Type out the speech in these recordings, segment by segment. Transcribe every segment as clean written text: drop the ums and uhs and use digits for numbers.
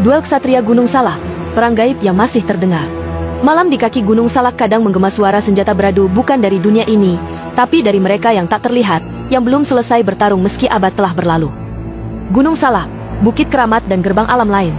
Duel Ksatria Gunung Salak, perang gaib yang masih terdengar. Malam di kaki Gunung Salak kadang menggema suara senjata beradu bukan dari dunia ini, tapi dari mereka yang tak terlihat, yang belum selesai bertarung meski abad telah berlalu. Gunung Salak, bukit keramat dan gerbang alam lain.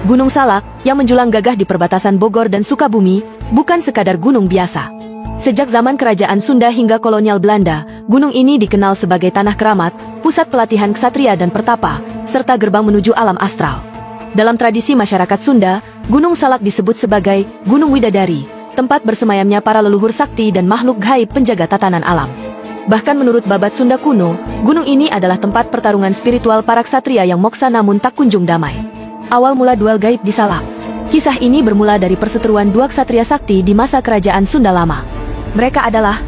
Gunung Salak, yang menjulang gagah di perbatasan Bogor dan Sukabumi, bukan sekadar gunung biasa. Sejak zaman kerajaan Sunda hingga kolonial Belanda, gunung ini dikenal sebagai tanah keramat, pusat pelatihan ksatria dan pertapa, serta gerbang menuju alam astral. Dalam tradisi masyarakat Sunda, Gunung Salak disebut sebagai Gunung Widadari, tempat bersemayamnya para leluhur sakti dan makhluk gaib penjaga tatanan alam. Bahkan menurut babat Sunda kuno, gunung ini adalah tempat pertarungan spiritual para ksatria yang moksa namun tak kunjung damai. Awal mula duel gaib di Salak. Kisah ini bermula dari perseteruan dua ksatria sakti di masa kerajaan Sunda lama. Mereka adalah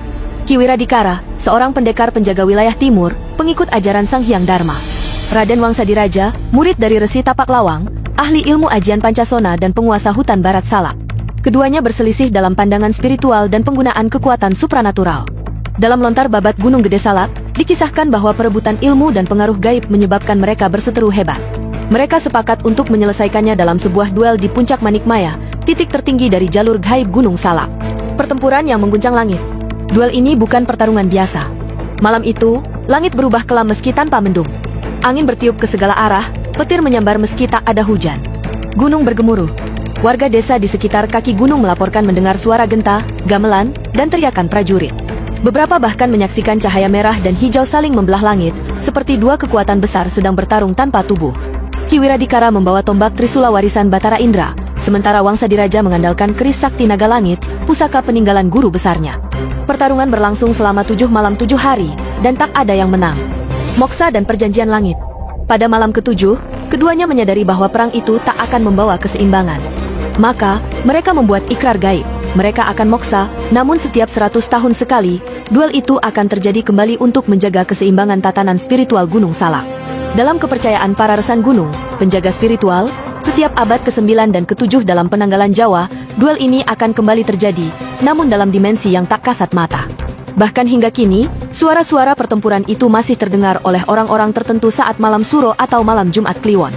Ki Wiradikara, seorang pendekar penjaga wilayah timur, pengikut ajaran Sang Hyang Dharma. Raden Wangsadiraja, murid dari Resi Tapak Lawang, ahli ilmu ajian Pancasona dan penguasa hutan barat Salak. Keduanya berselisih dalam pandangan spiritual dan penggunaan kekuatan supranatural. Dalam lontar babat Gunung Gede Salak, dikisahkan bahwa perebutan ilmu dan pengaruh gaib menyebabkan mereka berseteru hebat. Mereka sepakat untuk menyelesaikannya dalam sebuah duel di puncak Manikmaya, titik tertinggi dari jalur gaib Gunung Salak. Pertempuran yang mengguncang langit. Duel ini bukan pertarungan biasa. Malam itu, langit berubah kelam meski tanpa mendung. Angin bertiup ke segala arah, petir menyambar meski tak ada hujan. Gunung bergemuruh. Warga desa di sekitar kaki gunung melaporkan mendengar suara genta, gamelan, dan teriakan prajurit. Beberapa bahkan menyaksikan cahaya merah dan hijau saling membelah langit, seperti dua kekuatan besar sedang bertarung tanpa tubuh. Ki Wiradikara membawa tombak Trisula warisan Batara Indra, sementara Wangsadiraja mengandalkan keris sakti naga langit, pusaka peninggalan guru besarnya. Pertarungan berlangsung selama 7 malam 7 hari, dan tak ada yang menang. Moksa dan perjanjian langit. Pada malam ke-7, keduanya menyadari bahwa perang itu tak akan membawa keseimbangan. Maka, mereka membuat ikrar gaib. Mereka akan moksa, namun setiap 100 tahun sekali, duel itu akan terjadi kembali untuk menjaga keseimbangan tatanan spiritual Gunung Salak. Dalam kepercayaan para resan gunung, penjaga spiritual, setiap abad ke-9 dan ke-7 dalam penanggalan Jawa, duel ini akan kembali terjadi, namun dalam dimensi yang tak kasat mata. Bahkan hingga kini, suara-suara pertempuran itu masih terdengar oleh orang-orang tertentu saat malam Suro atau malam Jumat Kliwon.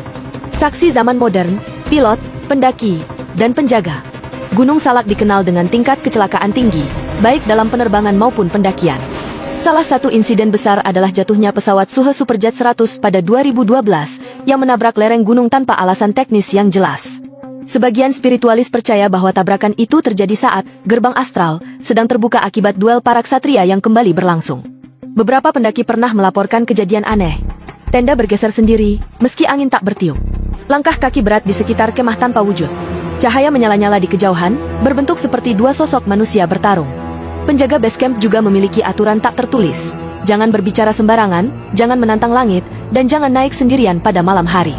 Saksi zaman modern, pilot, pendaki, dan penjaga. Gunung Salak dikenal dengan tingkat kecelakaan tinggi, baik dalam penerbangan maupun pendakian. Salah satu insiden besar adalah jatuhnya pesawat Suhe Superjet 100 pada 2012 yang menabrak lereng gunung tanpa alasan teknis yang jelas. Sebagian spiritualis percaya bahwa tabrakan itu terjadi saat gerbang astral sedang terbuka akibat duel para ksatria yang kembali berlangsung. Beberapa pendaki pernah melaporkan kejadian aneh. Tenda bergeser sendiri, meski angin tak bertiup. Langkah kaki berat di sekitar kemah tanpa wujud. Cahaya menyala-nyala di kejauhan, berbentuk seperti dua sosok manusia bertarung. Penjaga basecamp juga memiliki aturan tak tertulis. Jangan berbicara sembarangan, jangan menantang langit, dan jangan naik sendirian pada malam hari.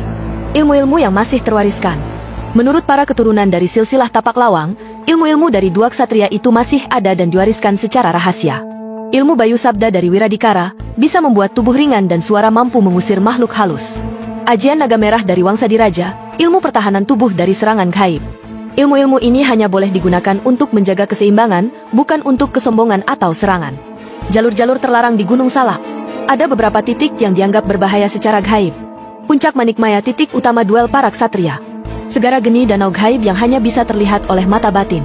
Ilmu-ilmu yang masih terwariskan. Menurut para keturunan dari silsilah Tapak Lawang, ilmu-ilmu dari dua ksatria itu masih ada dan diwariskan secara rahasia. Ilmu Bayu Sabda dari Wiradikara bisa membuat tubuh ringan dan suara mampu mengusir makhluk halus. Ajian Naga Merah dari Wangsadiraja, ilmu pertahanan tubuh dari serangan gaib. Ilmu-ilmu ini hanya boleh digunakan untuk menjaga keseimbangan, bukan untuk kesombongan atau serangan. Jalur-jalur terlarang di Gunung Salak. Ada beberapa titik yang dianggap berbahaya secara gaib. Puncak Manikmaya, titik utama duel para ksatria. Segara geni danau gaib yang hanya bisa terlihat oleh mata batin.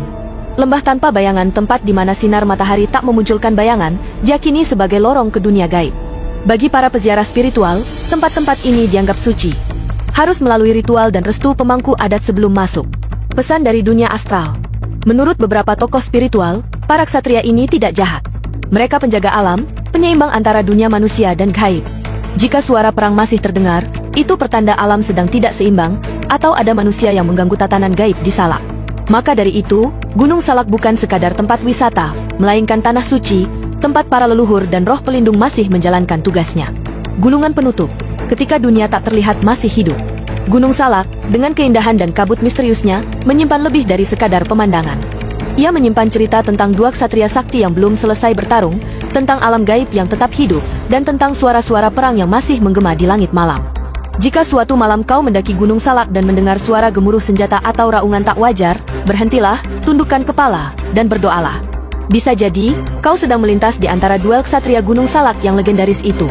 Lembah tanpa bayangan, tempat di mana sinar matahari tak memunculkan bayangan, diyakini sebagai lorong ke dunia gaib. Bagi para peziarah spiritual, tempat-tempat ini dianggap suci. Harus melalui ritual dan restu pemangku adat sebelum masuk. Pesan dari dunia astral. Menurut beberapa tokoh spiritual, para ksatria ini tidak jahat. Mereka penjaga alam, penyeimbang antara dunia manusia dan gaib. Jika suara perang masih terdengar, itu pertanda alam sedang tidak seimbang, atau ada manusia yang mengganggu tatanan gaib di Salak. Maka dari itu, Gunung Salak bukan sekadar tempat wisata, melainkan tanah suci, tempat para leluhur dan roh pelindung masih menjalankan tugasnya. Gulungan penutup. Ketika dunia tak terlihat masih hidup. Gunung Salak, dengan keindahan dan kabut misteriusnya, menyimpan lebih dari sekadar pemandangan. Ia menyimpan cerita tentang dua ksatria sakti yang belum selesai bertarung, tentang alam gaib yang tetap hidup, dan tentang suara-suara perang yang masih menggema di langit malam. Jika suatu malam kau mendaki Gunung Salak dan mendengar suara gemuruh senjata atau raungan tak wajar, berhentilah, tundukkan kepala, dan berdoalah. Bisa jadi, kau sedang melintas di antara duel ksatria Gunung Salak yang legendaris itu.